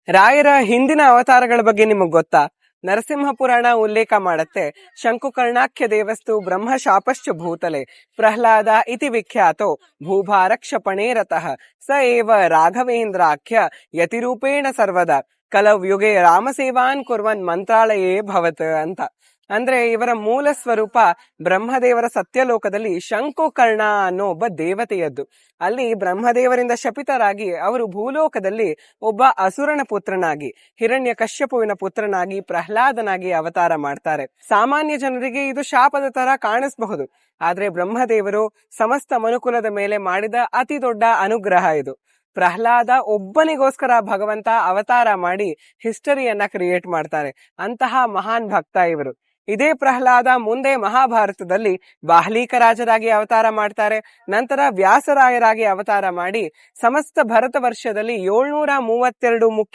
ರಾಯರ ಹಿಂದಿನ ಅವತಾರಗಳ ಬಗ್ಗೆ ನಿಮಗ್ ಗೊತ್ತಾ? ನರಸಿಂಹ ಪುರಾಣ ಉಲ್ಲೇಖ ಮಾಡತ್ತೆ, ಶಂಕುಕರ್ಣಾಖ್ಯ ದೇವಸ್ತು ಬ್ರಹ್ಮ ಶಾಪಶ್ಚ ಭೂತಲೆ ಪ್ರಹ್ಲಾದ ಇತಿ ವಿಖ್ಯಾತೋ ಭೂಭಾರಕ್ಷಪಣೇ ರತಃ ಸ ಏವ ರಾಘವೇಂದ್ರಾಖ್ಯ ಯತಿರೂಪೇಣ ಸರ್ವದಾ ಕಲವ್ಯುಗೆ ರಾಮಸೇವಾನ್ ಕುರ್ವನ್ ಮಂತ್ರಾಲಯೇ ಭವತ್ ಅಂತ. ಅಂದ್ರೆ ಇವರ ಮೂಲ ಸ್ವರೂಪ ಬ್ರಹ್ಮದೇವರ ಸತ್ಯಲೋಕದಲ್ಲಿ ಶಂಕುಕರ್ಣ ಅನ್ನೋ ಒಬ್ಬ ದೇವತೆಯದ್ದು. ಅಲ್ಲಿ ಬ್ರಹ್ಮದೇವರಿಂದ ಶಪಿತರಾಗಿ ಅವರು ಭೂಲೋಕದಲ್ಲಿ ಒಬ್ಬ ಅಸುರನ ಪುತ್ರನಾಗಿ, ಹಿರಣ್ಯ ಕಶ್ಯಪುವಿನ ಪುತ್ರನಾಗಿ, ಪ್ರಹ್ಲಾದನಾಗಿ ಅವತಾರ ಮಾಡ್ತಾರೆ. ಸಾಮಾನ್ಯ ಜನರಿಗೆ ಇದು ಶಾಪದ ತರ ಕಾಣಿಸಬಹುದು, ಆದ್ರೆ ಬ್ರಹ್ಮದೇವರು ಸಮಸ್ತ ಮನುಕುಲದ ಮೇಲೆ ಮಾಡಿದ ಅತಿ ದೊಡ್ಡ ಅನುಗ್ರಹ ಇದು. ಪ್ರಹ್ಲಾದ ಒಬ್ಬನಿಗೋಸ್ಕರ ಭಗವಂತ ಅವತಾರ ಮಾಡಿ ಹಿಸ್ಟರಿಯನ್ನ ಕ್ರಿಯೇಟ್ ಮಾಡ್ತಾರೆ. ಅಂತಹ ಮಹಾನ್ ಭಕ್ತ ಇವರು. ಇದೇ ಪ್ರಹ್ಲಾದ ಮುಂದೆ ಮಹಾಭಾರತದಲ್ಲಿ ಬಾಹ್ಲೀಕ ರಾಜರಾಗಿ ಅವತಾರ ಮಾಡ್ತಾರೆ. ನಂತರ ವ್ಯಾಸರಾಯರಾಗಿ ಅವತಾರ ಮಾಡಿ ಸಮಸ್ತ ಭರತ ವರ್ಷದಲ್ಲಿ 732 ಮುಖ್ಯ